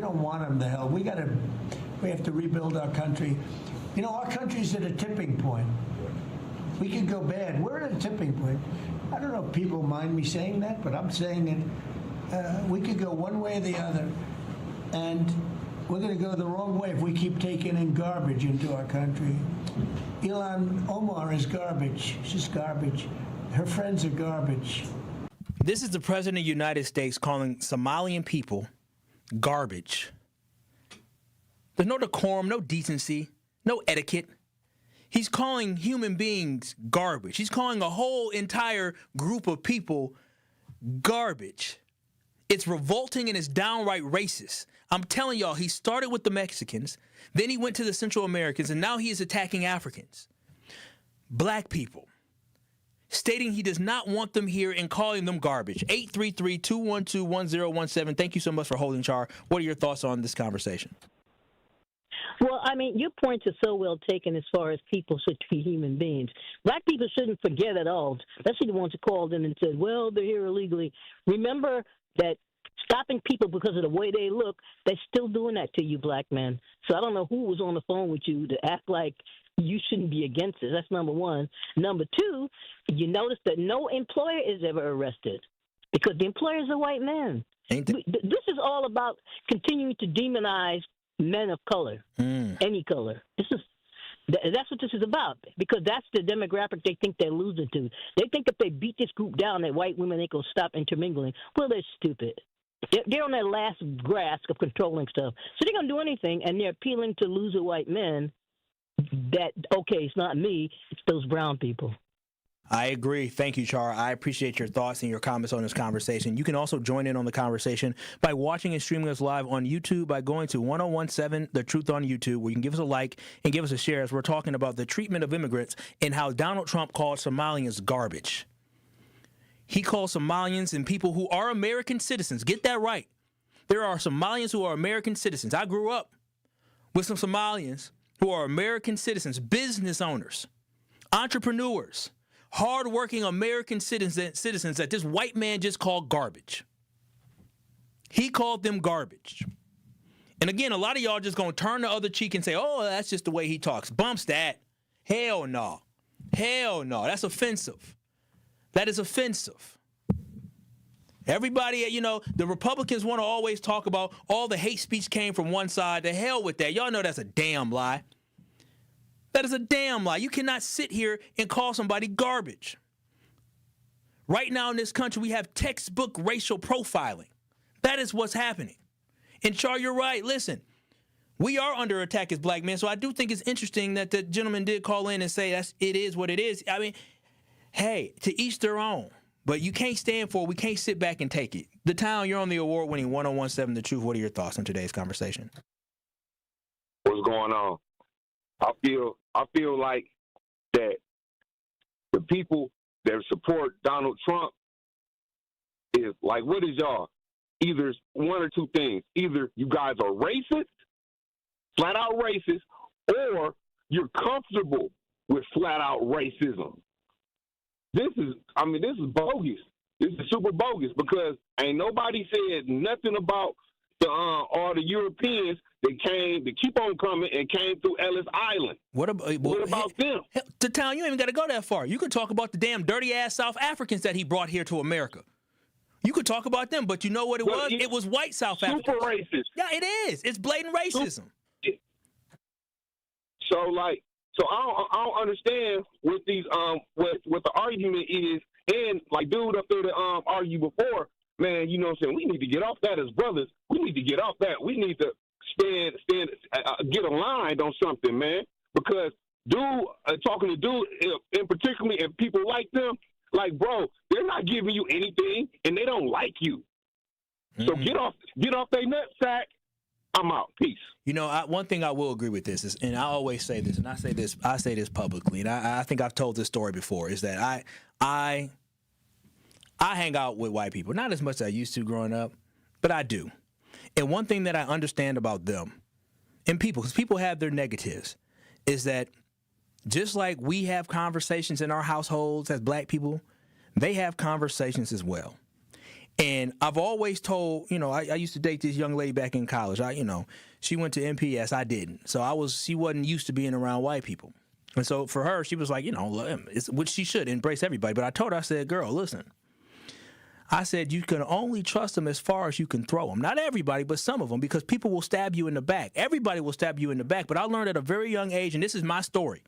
don't want them to hell. We have to rebuild our country. You know, our country's at a tipping point. We could go bad. We're at a tipping point. I don't know if people mind me saying that, but I'm saying it. We could go one way or the other, and we're going to go the wrong way if we keep taking in garbage into our country. Ilhan Omar is garbage. She's garbage. Her friends are garbage. This is the President of the United States calling Somalian people garbage. There's no decorum, no decency, no etiquette. He's calling human beings garbage. He's calling a whole entire group of people garbage. It's revolting and it's downright racist. I'm telling y'all, he started with the Mexicans, then he went to the Central Americans, and now he is attacking Africans. Black people. Stating he does not want them here and calling them garbage. 833-212-1017. Thank you so much for holding, Char. What are your thoughts on this conversation? Well, I mean, your points are so well taken as far as people should be human beings. Black people shouldn't forget at all, especially the ones who called in and said, well, they're here illegally. Remember that stopping people because of the way they look, they're still doing that to you, black men. So I don't know who was on the phone with you to act like you shouldn't be against it. That's number one. Number two, you notice that no employer is ever arrested because the employers are white men. This is all about continuing to demonize men of color, any color. That's what this is about, because that's the demographic they think they're losing to. They think if they beat this group down, that white women ain't going to stop intermingling. Well, they're stupid. They're on their last grasp of controlling stuff. So they're going to do anything, and they're appealing to loser white men that, okay, it's not me, it's those brown people. I agree. Thank you, Char. I appreciate your thoughts and your comments on this conversation. You can also join in on the conversation by watching and streaming us live on YouTube by going to 1017 The Truth on YouTube, where you can give us a like and give us a share as we're talking about the treatment of immigrants and how Donald Trump called Somalians garbage. He called Somalians and people who are American citizens. Get that right. There are Somalians who are American citizens. I grew up with some Somalians who are American citizens, business owners, entrepreneurs, hardworking American citizens that this white man just called garbage. He called them garbage. And again, a lot of y'all just gonna turn the other cheek and say, oh, that's just the way he talks. Bumps that. Hell no. Hell no. That's offensive. That is offensive. Everybody, the Republicans want to always talk about all the hate speech came from one side. To hell with that. Y'all know that's a damn lie. That is a damn lie. You cannot sit here and call somebody garbage. Right now in this country, we have textbook racial profiling. That is what's happening. And Char, you're right. Listen, we are under attack as black men, so I do think it's interesting that the gentleman did call in and say it is what it is. I mean, hey, to each their own. But you can't stand for it. We can't sit back and take it. The Town, you're on the award-winning 1017 The Truth. What are your thoughts on today's conversation? What's going on? I feel like that the people that support Donald Trump is like, what is y'all? Either one or two things. Either you guys are racist, flat out racist, or you're comfortable with flat out racism. This is bogus. This is super bogus because ain't nobody said nothing about all the Europeans that keep on coming and came through Ellis Island. What about them? The Town, you ain't even got to go that far. You could talk about the damn dirty-ass South Africans that he brought here to America. You could talk about them, but you know what it was? It was white South Africans. Super racist. Yeah, it is. It's blatant racism. So I don't understand what these what the argument is, and like dude up there that argued before, man, you know what I'm saying? We need to get off that as brothers. We need to get off that. We need to get aligned on something, man. Because talking to dude, in particularly, and people like them, like, bro, they're not giving you anything, and they don't like you. So get off their nutsack. I'm out. Peace. You know, one thing I will agree with this is, and I always say this, and I say this publicly, and I think I've told this story before, is that I hang out with white people, not as much as I used to growing up, but I do. And one thing that I understand about them and people, because people have their negatives, is that just like we have conversations in our households as black people, they have conversations as well. And I've always told, you know, I used to date this young lady back in college. She went to MPS, I didn't. So she wasn't used to being around white people. And so for her, she was like, which she should embrace everybody. But I told her, I said, girl, listen. I said, you can only trust them as far as you can throw them. Not everybody, but some of them, because people will stab you in the back. Everybody will stab you in the back. But I learned at a very young age, and this is my story,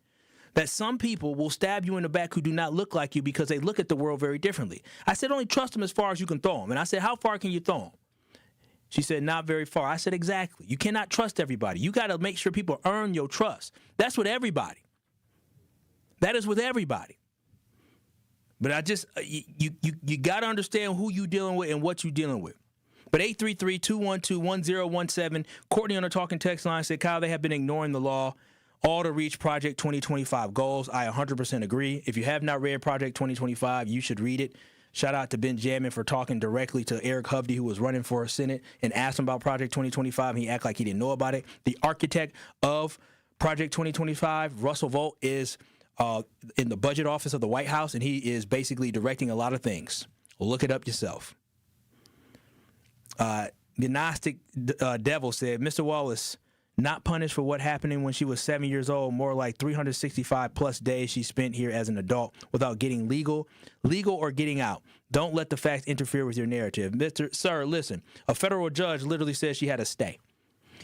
that some people will stab you in the back who do not look like you because they look at the world very differently. I said, only trust them as far as you can throw them. And I said, how far can you throw them? She said, not very far. I said, exactly. You cannot trust everybody. You got to make sure people earn your trust. That's with everybody. That is with everybody. But I just, you got to understand who you dealing with and what you dealing with. But 833-212-1017, Courtney on the talking text line said, Kyle, they have been ignoring the law all to reach Project 2025 goals. I 100% agree. If you have not read Project 2025, you should read it. Shout out to Benjamin for talking directly to Eric Hovde, who was running for Senate, and asked him about Project 2025, and he acted like he didn't know about it. The architect of Project 2025, Russell Vought, is in the budget office of the White House, and he is basically directing a lot of things. Look it up yourself. The Gnostic Devil said, Mr. Wallace, not punished for what happened when she was 7 years old, more like 365 plus days she spent here as an adult without getting legal or getting out. Don't let the facts interfere with your narrative. Sir, listen, a federal judge literally says she had to stay.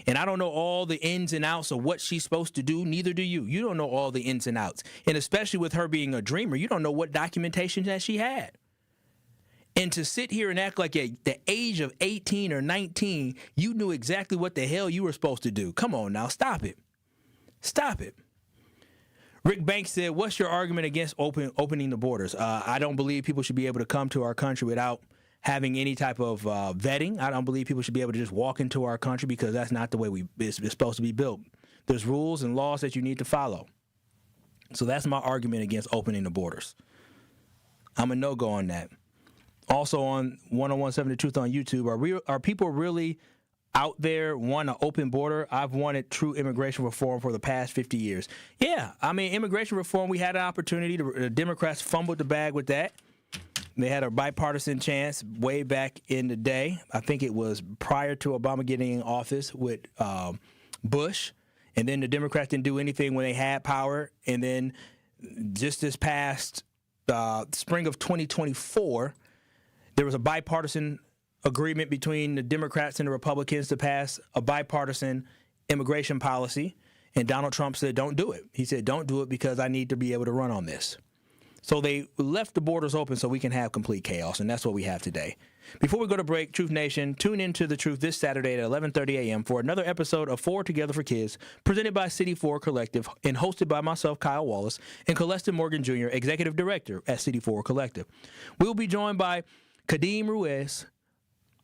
And I don't know all the ins and outs of what she's supposed to do, neither do you. You don't know all the ins and outs. And especially with her being a dreamer, you don't know what documentation that she had. And to sit here and act like at the age of 18 or 19, you knew exactly what the hell you were supposed to do. Come on now, stop it. Stop it. Rick Banks said, what's your argument against opening the borders? I don't believe people should be able to come to our country without having any type of vetting. I don't believe people should be able to just walk into our country because that's not the way it's supposed to be built. There's rules and laws that you need to follow. So that's my argument against opening the borders. I'm a no-go on that. Also on 1017 The Truth on YouTube, are people really out there want an open border? I've wanted true immigration reform for the past 50 years. Yeah, I mean, immigration reform, we had an opportunity. The Democrats fumbled the bag with that. They had a bipartisan chance way back in the day. I think it was prior to Obama getting in office with Bush. And then the Democrats didn't do anything when they had power. And then just this past spring of 2024, there was a bipartisan agreement between the Democrats and the Republicans to pass a bipartisan immigration policy. And Donald Trump said, don't do it. He said, don't do it because I need to be able to run on this. So they left the borders open so we can have complete chaos, and that's what we have today. Before we go to break, Truth Nation, tune into The Truth this Saturday at 11:30 a.m. for another episode of 4 Together for Kids, presented by City 4 Collective and hosted by myself, Kyle Wallace, and Celeste Morgan Jr., Executive Director at City 4 Collective. We'll be joined by Kadeem Ruiz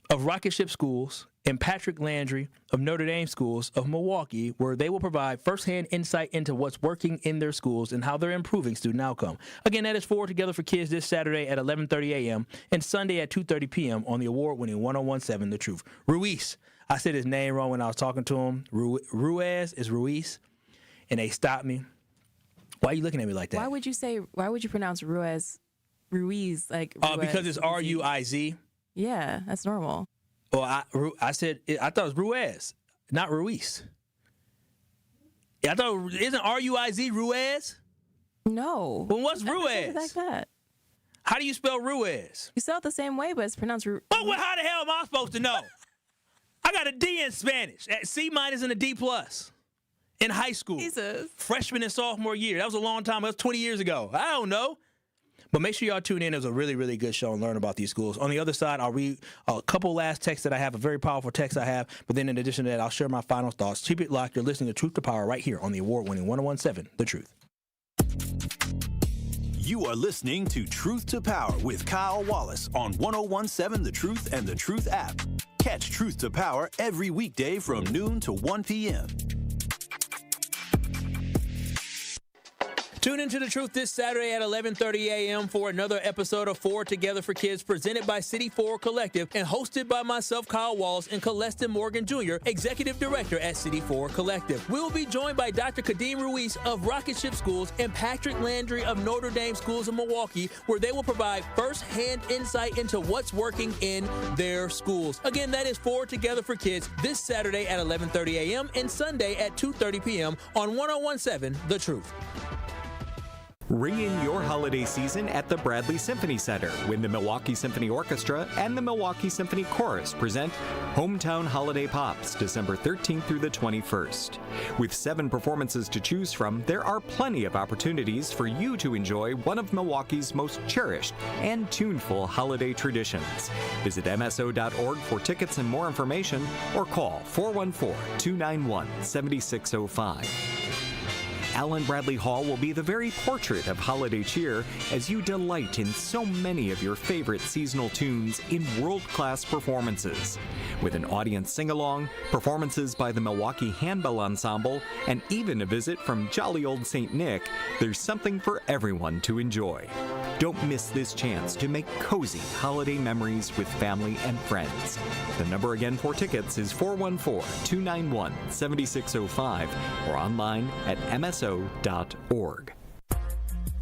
of Rocket Ship Schools and Patrick Landry of Notre Dame Schools of Milwaukee, where they will provide firsthand insight into what's working in their schools and how they're improving student outcome. Again, that is 4 Together for Kids this Saturday at 11:30 a.m. and Sunday at 2:30 p.m. on the award-winning 1017 The Truth. Ruiz, I said his name wrong when I was talking to him. Ruiz is Ruiz, and they stopped me. Why are you looking at me like that? Why would you pronounce Ruiz like Ruiz? Because it's R-U-I-Z. Yeah, that's normal. Well, I said, I thought it was Ruiz, not Ruiz. Yeah, I thought, isn't R-U-I-Z Ruiz? No. Well, what's Ruiz? Like that. How do you spell Ruiz? You spell it the same way, but it's pronounced Ruiz. Well, how the hell am I supposed to know? I got a D in Spanish, at C- and a D+ in high school. Jesus. Freshman and sophomore year. That was a long time. That was 20 years ago. I don't know. But make sure y'all tune in. It was a really, really good show and learn about these schools. On the other side, I'll read a couple last texts that I have, a very powerful text I have. But then in addition to that, I'll share my final thoughts. Keep it locked. You're listening to Truth to Power right here on the award-winning 1017 The Truth. You are listening to Truth to Power with Kyle Wallace on 1017 The Truth and the Truth app. Catch Truth to Power every weekday from noon to 1 p.m. Tune into The Truth this Saturday at 11:30 a.m. for another episode of 4 Together for Kids, presented by City 4 Collective and hosted by myself, Kyle Wallace, and Celeste Morgan Jr., Executive Director at City 4 Collective. We'll be joined by Dr. Kadeem Ruiz of Rocket Ship Schools and Patrick Landry of Notre Dame Schools of Milwaukee, where they will provide first-hand insight into what's working in their schools. Again, that is 4 Together for Kids this Saturday at 11:30 a.m. and Sunday at 2:30 p.m. on 1017 The Truth. Ring in your holiday season at the Bradley Symphony Center when the Milwaukee Symphony Orchestra and the Milwaukee Symphony Chorus present Hometown Holiday Pops, December 13th through the 21st. With 7 performances to choose from, there are plenty of opportunities for you to enjoy one of Milwaukee's most cherished and tuneful holiday traditions. Visit MSO.org for tickets and more information, or call 414-291-7605. Allen Bradley Hall will be the very portrait of holiday cheer as you delight in so many of your favorite seasonal tunes in world-class performances. With an audience sing-along, performances by the Milwaukee Handbell Ensemble, and even a visit from jolly old St. Nick, there's something for everyone to enjoy. Don't miss this chance to make cozy holiday memories with family and friends. The number again for tickets is 414-291-7605 or online at MSO.org.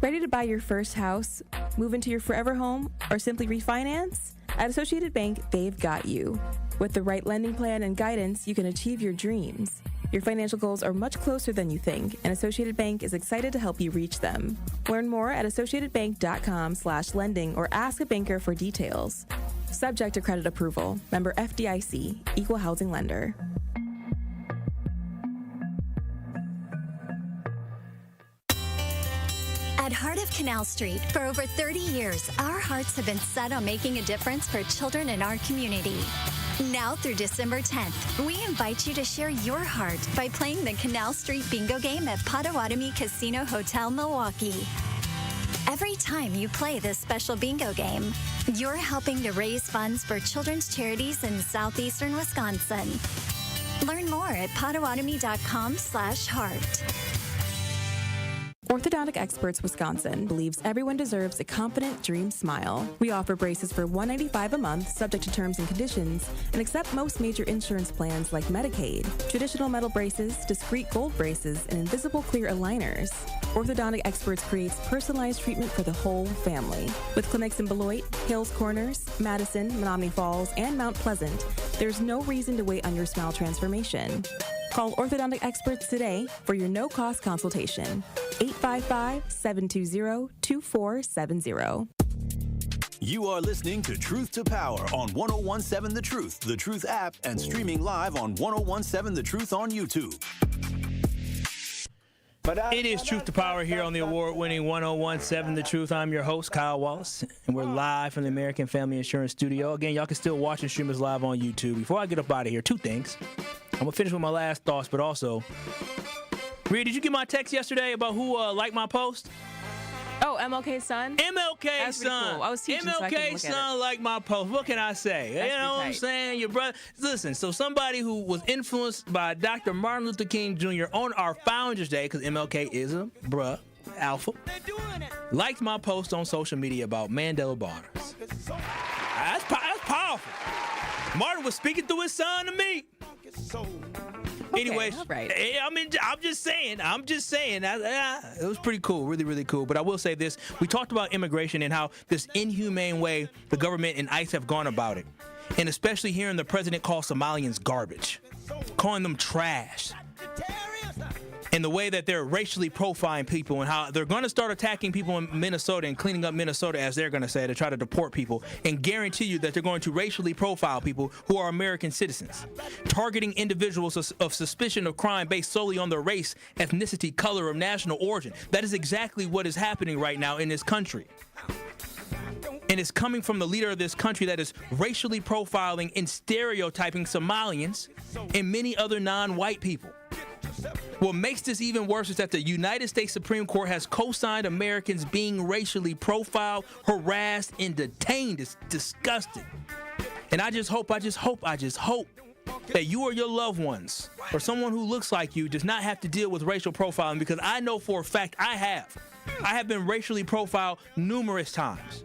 Ready to buy your first house, move into your forever home, or simply refinance? At Associated Bank, they've got you. With the right lending plan and guidance, you can achieve your dreams. Your financial goals are much closer than you think, and Associated Bank is excited to help you reach them. Learn more at associatedbank.com/lending or ask a banker for details. Subject to credit approval. Member FDIC, Equal Housing Lender. At Heart of Canal Street, for over 30 years, our hearts have been set on making a difference for children in our community. Now through December 10th, we invite you to share your heart by playing the Canal Street Bingo game at Potawatomi Casino Hotel, Milwaukee. Every time you play this special bingo game, you're helping to raise funds for children's charities in southeastern Wisconsin. Learn more at potawatomi.com/heart. Orthodontic Experts Wisconsin believes everyone deserves a confident dream smile. We offer braces for $195 a month, subject to terms and conditions, and accept most major insurance plans like Medicaid, traditional metal braces, discrete gold braces, and invisible clear aligners. Orthodontic Experts creates personalized treatment for the whole family. With clinics in Beloit, Hills Corners, Madison, Menominee Falls, and Mount Pleasant, there's no reason to wait on your smile transformation. Call Orthodontic Experts today for your no-cost consultation. 855-720-2470. You are listening to Truth to Power on 1017 The Truth, The Truth app, and streaming live on 1017 The Truth on YouTube. It is Truth to Power here on the award-winning 1017 The Truth. I'm your host, Kyle Wallace, and we're live from the American Family Insurance Studio. Again, y'all can still watch and stream us live on YouTube. Before I get up out of here, two things. I'm going to finish with my last thoughts, but also, Rhea, did you get my text yesterday about who liked my post? Oh, MLK's son? MLK's son. Cool. I was teaching, MLK's son liked my post. What can I say? That's you know what I'm saying? Your brother. Listen, so somebody who was influenced by Dr. Martin Luther King Jr. on our Founders Day, because MLK is a alpha, liked my post on social media about Mandela Barnes. That's powerful. Martin was speaking through his son to me. Anyways, right. I mean, I'm just saying. It was pretty cool, really, really cool. But I will say this. We talked about immigration and how this inhumane way the government and ICE have gone about it. And especially hearing the president call Somalians garbage, calling them trash. And the way that they're racially profiling people and how they're going to start attacking people in Minnesota and cleaning up Minnesota, as they're going to say, to try to deport people, and guarantee you that they're going to racially profile people who are American citizens, targeting individuals of suspicion of crime based solely on their race, ethnicity, color, or national origin. That is exactly what is happening right now in this country. And it's coming from the leader of this country that is racially profiling and stereotyping Somalians and many other non-white people. What makes this even worse is that the United States Supreme Court has co-signed Americans being racially profiled, harassed, and detained. It's disgusting. And I just hope that you or your loved ones or someone who looks like you does not have to deal with racial profiling, because I know for a fact I have been racially profiled numerous times.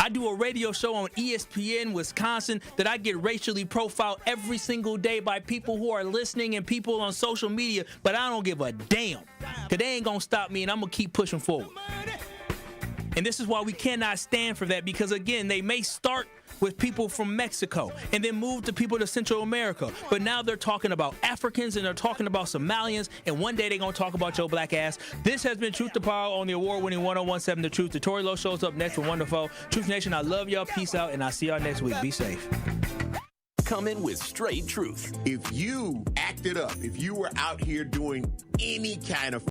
I do a radio show on ESPN Wisconsin that I get racially profiled every single day by people who are listening and people on social media, but I don't give a damn, because they ain't gonna stop me, and I'm gonna keep pushing forward. And this is why we cannot stand for that, because again, they may start with people from Mexico and then move to people to Central America, but now they're talking about Africans and they're talking about Somalians, and one day they're gonna talk about your black ass. This has been Truth to Power on the award-winning 1017 The Truth. The Tory Lowe Show's up next with Wonderful. Truth Nation, I love y'all. Peace out, and I'll see y'all next week. Be safe. Come in with straight truth. If you acted up, if you were out here doing any kind of